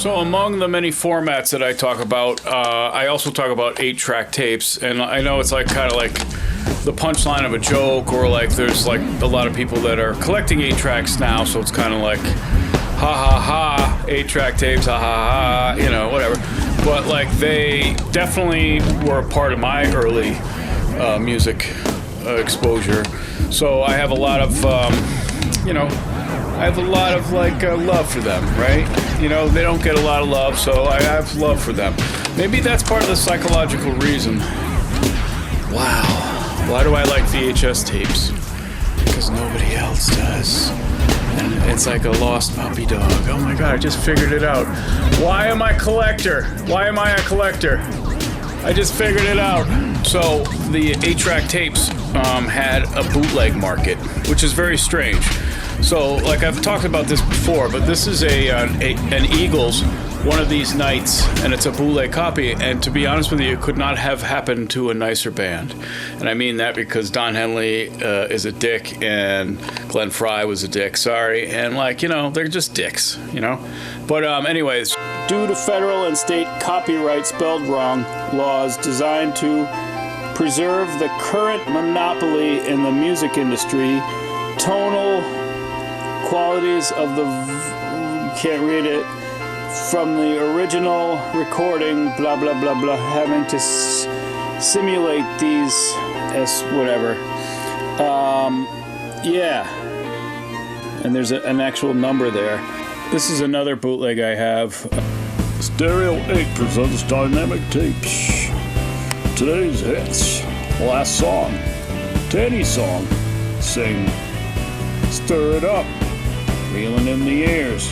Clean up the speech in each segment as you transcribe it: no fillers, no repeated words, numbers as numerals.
So among the many formats that I talk about, I also talk about 8-track tapes, and I know it's like kind of like the punchline of a joke, or like there's like a lot of people that are collecting 8-tracks now, so it's kind of like ha ha ha, 8-track tapes, ha ha ha, you know, whatever. But like they definitely were a part of my early music exposure, so I have a lot of I have a lot of like love for them, right? You know, they don't get a lot of love, so I have love for them. Maybe that's part of the psychological reason. Wow, why do I like VHS tapes? Because nobody else does. And it's like a lost puppy dog. Oh my god, I just figured it out. Why am I a collector? Why am I a collector? I just figured it out. So the 8-track tapes had a bootleg market, which is very strange. So, like I've talked about this before, but this is an Eagles, One of These Nights, and it's a bootleg copy, and to be honest with you, it could not have happened to a nicer band. And I mean that because Don Henley is a dick, and Glenn Frey was a dick, sorry, and like, you know, they're just dicks, you know? But anyways, due to federal and state copyright spelled wrong laws designed to preserve the current monopoly in the music industry, tonal qualities of the can't read it from the original recording, blah blah blah blah, having to simulate these as whatever, yeah, and there's an actual number there. This is another bootleg I have. Stereo 8 presents Dynamic Tapes. Today's hits. Last song, Danny's song. Sing, stir it up, feeling in the ears,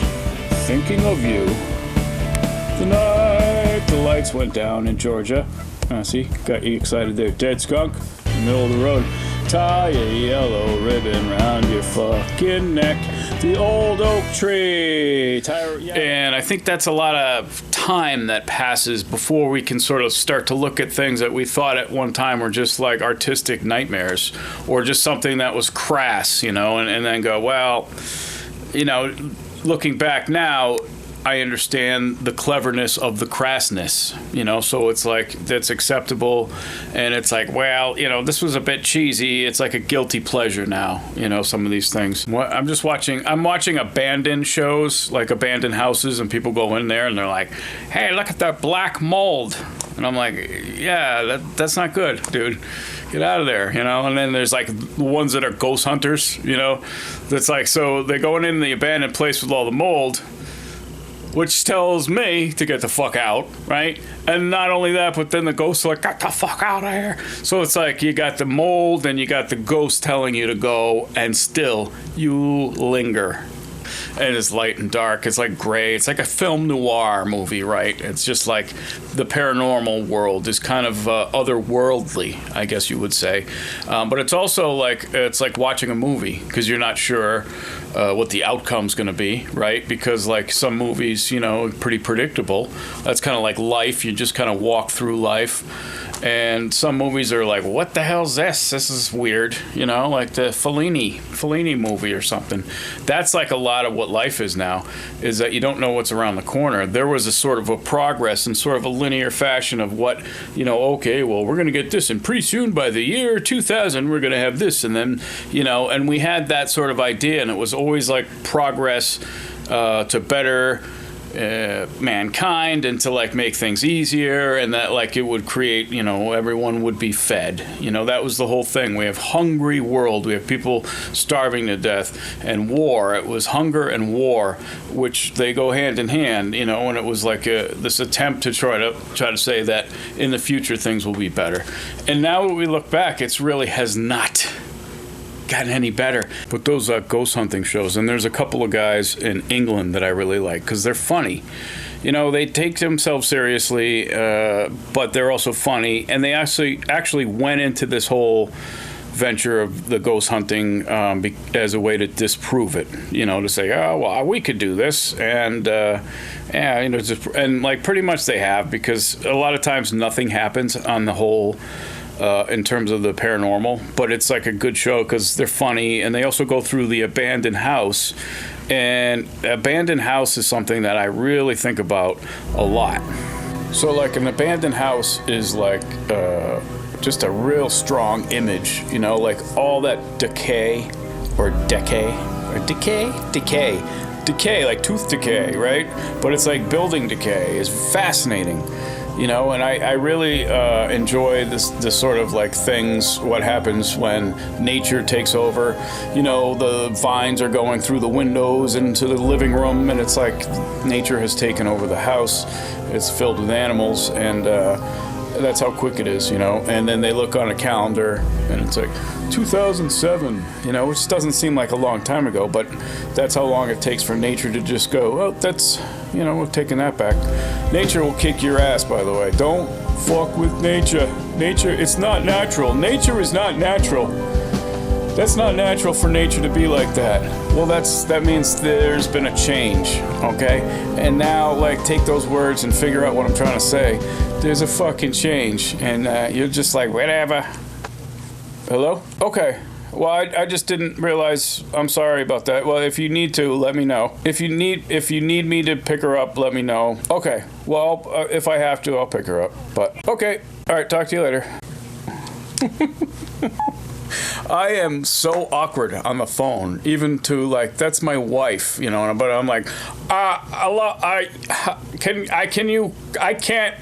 thinking of you. The night the lights went down in Georgia. See, got you excited there. Dead skunk, middle of the road. Tie a yellow ribbon round your fucking neck. The old oak tree. And I think that's a lot of time that passes before we can sort of start to look at things that we thought at one time were just like artistic nightmares, or just something that was crass, you know, and then go, well, you know, looking back now, I understand the cleverness of the crassness, you know, so it's like that's acceptable, and it's like, well, you know, this was a bit cheesy. It's like a guilty pleasure now, you know, some of these things. I'm watching abandoned shows, like abandoned houses, and people go in there and they're like, hey, look at that black mold. And I'm like, yeah, that's not good, dude. Get out of there, you know? And then there's like the ones that are ghost hunters, you know? That's like, so they're going in the abandoned place with all the mold, which tells me to get the fuck out, right? And not only that, but then the ghosts are like, get the fuck out of here. So it's like you got the mold and you got the ghost telling you to go, and still you linger. And it's light and dark. It's like gray. It's like a film noir movie, right? It's just like the paranormal world is kind of otherworldly, I guess you would say. But it's also like, it's like watching a movie, because you're not sure what the outcome's going to be, right? Because like some movies, you know, pretty predictable. That's kind of like life. You just kind of walk through life. And some movies are like, what the hell's this? This is weird, you know, like the Fellini movie or something. That's like a lot of what life is now, is that you don't know what's around the corner. There was a sort of a progress in sort of a linear fashion of what, you know, okay, well, we're going to get this, and pretty soon by the year 2000, we're going to have this, and then, you know, and we had that sort of idea, and it was always like progress to better mankind, and to like make things easier, and that like it would create, you know, everyone would be fed, you know. That was the whole thing. We have hungry world, we have people starving to death, and war. It was hunger and war, which they go hand in hand, you know. And it was like this attempt to try to say that in the future things will be better. And now when we look back, it's really has not gotten any better. But those ghost hunting shows, and there's a couple of guys in England that I really like because they're funny. You know, they take themselves seriously, but they're also funny, and they actually went into this whole venture of the ghost hunting as a way to disprove it. You know, to say, oh well, we could do this, and yeah, you know, and like pretty much they have, because a lot of times nothing happens on the whole in terms of the paranormal, but it's like a good show because they're funny, and they also go through the abandoned house. And abandoned house is something that I really think about a lot. So like an abandoned house is like just a real strong image, you know, like all that decay, like tooth decay, right? But it's like building decay is fascinating. You know, and I really enjoy this sort of like things, what happens when nature takes over. You know, the vines are going through the windows into the living room, and it's like nature has taken over the house. It's filled with animals, and that's how quick it is, you know. And then they look on a calendar, and it's like 2007, you know, which doesn't seem like a long time ago, but that's how long it takes for nature to just go, oh, that's, you know, we're taking that back. Nature will kick your ass, by the way. Don't fuck with nature. Nature, it's not natural. Nature is not natural. That's not natural for nature to be like that. Well, that means there's been a change, okay? And now, like, take those words and figure out what I'm trying to say. There's a fucking change, and you're just like, whatever. Hello? Okay. Well, I just didn't realize. I'm sorry about that. Well, if you need to, let me know. If you need me to pick her up, let me know. Okay. Well, if I have to, I'll pick her up. But okay. All right. Talk to you later. I am so awkward on the phone, even to like, that's my wife, you know. But I'm like, I can't.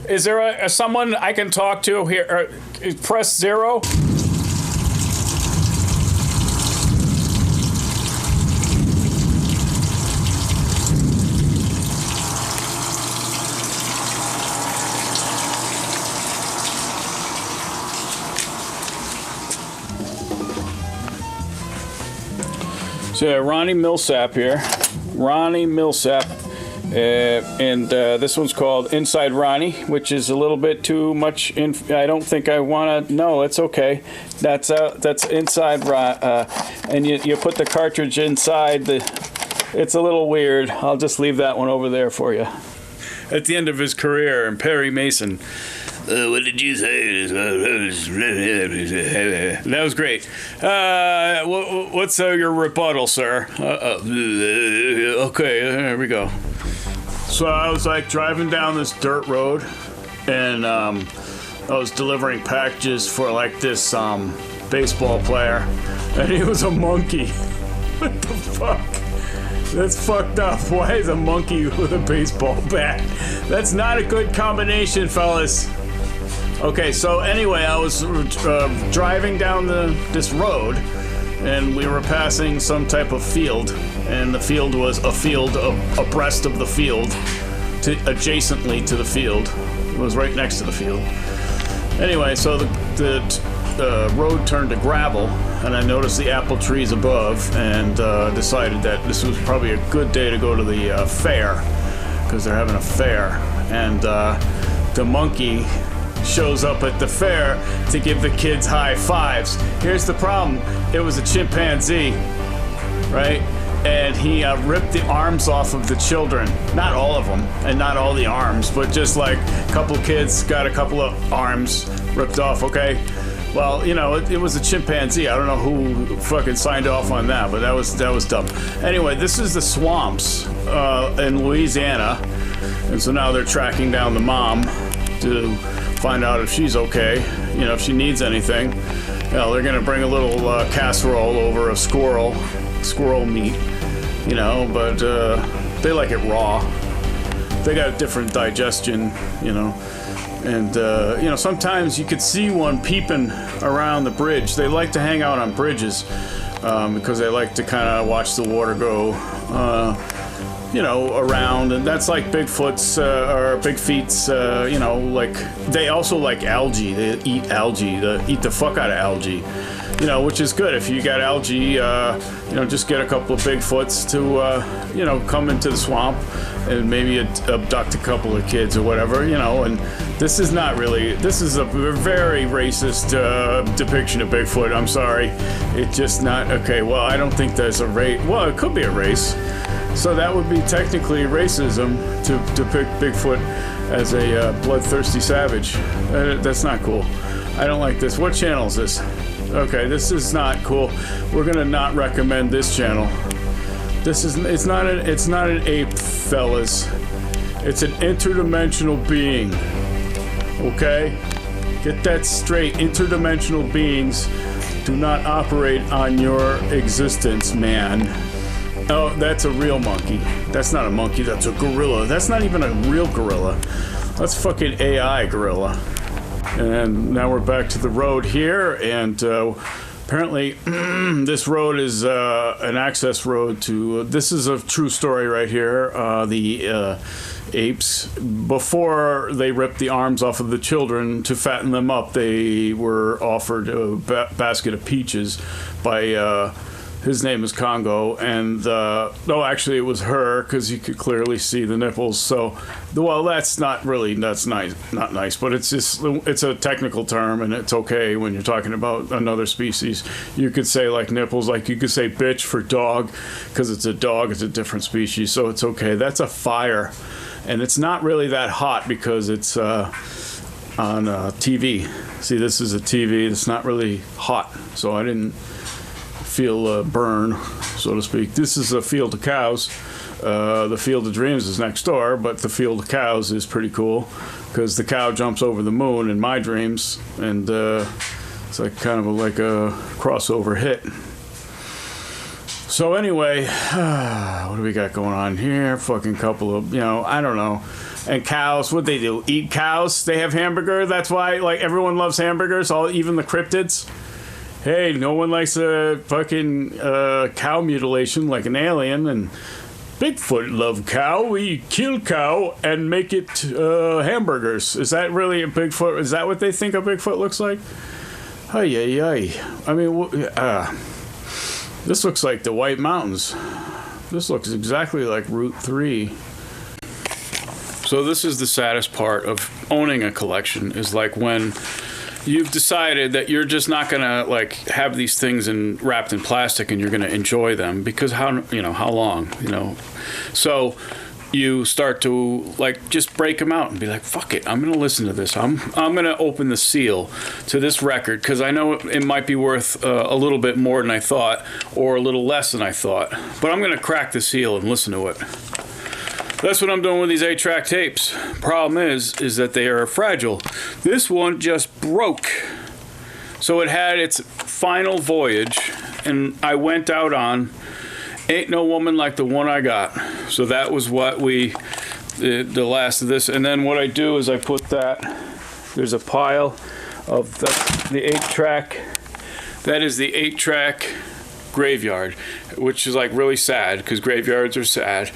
Is there someone I can talk to here? Press 0. So Ronnie Millsap here. Ronnie Millsap. And this one's called Inside Ronnie, which is a little bit too much. I don't think I want to. No, it's okay. That's inside. And you put the cartridge inside. It's a little weird. I'll just leave that one over there for you. At the end of his career, and Perry Mason. What did you say? That was great. What's your rebuttal, sir? Okay, there we go. So I was like driving down this dirt road, and I was delivering packages for like this baseball player, and he was a monkey. What the fuck? That's fucked up. Why is a monkey with a baseball bat? That's not a good combination, fellas. Okay, so anyway, I was driving down this road, and we were passing some type of field, and the field was a field abreast of the field, adjacently to the field. It was right next to the field. Anyway, so the road turned to gravel, and I noticed the apple trees above, and decided that this was probably a good day to go to the fair, because they're having a fair, and the monkey shows up at the fair to give the kids high fives. Here's the problem. It was a chimpanzee, right? And he ripped the arms off of the children. Not all of them, and not all the arms, but just like a couple kids got a couple of arms ripped off, okay? Well, you know, it was a chimpanzee. I don't know who fucking signed off on that, but that was dumb. Anyway, this is the swamps in Louisiana, and so now they're tracking down the mom to find out if she's okay, you know, if she needs anything. You know, they're gonna bring a little casserole over of squirrel meat, you know, but they like it raw. They got different digestion, you know, and you know, sometimes you could see one peeping around the bridge. They like to hang out on bridges because they like to kind of watch the water go you know, around, and that's like Bigfoot's or Big Feet's, you know, like they also like algae. They eat algae. They eat the fuck out of algae, you know, which is good. If you got algae, you know, just get a couple of Bigfoots to, you know, come into the swamp and maybe abduct a couple of kids or whatever, you know. And this is not really. This is a very racist depiction of Bigfoot. I'm sorry, it's just not okay. Well, I don't think there's a race. Well, it could be a race. So that would be technically racism to depict Bigfoot as a bloodthirsty savage. That's not cool. I don't like this. What channel is this? Okay, this is not cool. We're gonna not recommend this channel. It's not an ape, fellas. It's an interdimensional being. Okay? Get that straight. Interdimensional beings do not operate on your existence, man. Oh, that's a real monkey. That's not a monkey, that's a gorilla. That's not even a real gorilla. That's fucking AI gorilla. And now we're back to the road here, and apparently this road is an access road to, this is a true story right here. The apes, before they ripped the arms off of the children to fatten them up, they were offered a basket of peaches by his name is Congo, and no, actually it was her, because you could clearly see the nipples. So, well, that's not nice, but it's just, it's a technical term, and it's okay when you're talking about another species. You could say like nipples, like you could say bitch for dog, because it's a dog, it's a different species, so it's okay. That's a fire, and it's not really that hot because it's on TV. See, this is a TV. It's not really hot, so I didn't feel burn, so to speak. This is a field of cows. The Field of Dreams is next door, but the Field of Cows is pretty cool because the cow jumps over the moon in my dreams, and it's like kind of like a crossover hit. So anyway, what do we got going on here? Fucking couple of, I don't know. And cows, what they do? Eat cows? They have hamburger? That's why, like, everyone loves hamburgers, even the cryptids. Hey, no one likes a fucking cow mutilation like an alien, and Bigfoot love cow. We kill cow and make it hamburgers. Is that really a Bigfoot? Is that what they think a Bigfoot looks like? Ay, ay, ay. I mean, this looks like the White Mountains. This looks exactly like Route 3. So this is the saddest part of owning a collection, is like when you've decided that you're just not gonna like have these things wrapped in plastic, and you're gonna enjoy them because how long, so you start to like just break them out and be like, fuck it, I'm gonna listen to this. I'm gonna open the seal to this record because I know it might be worth a little bit more than I thought, or a little less than I thought, but I'm gonna crack the seal and listen to it. That's what I'm doing with these 8-track tapes. Problem is that they are fragile. This one just broke. So it had its final voyage, and I went out on Ain't No Woman Like the One I Got. So that was what the last of this. And then what I do is I put that, there's a pile of the 8-track. That is the 8-track graveyard, which is like really sad because graveyards are sad.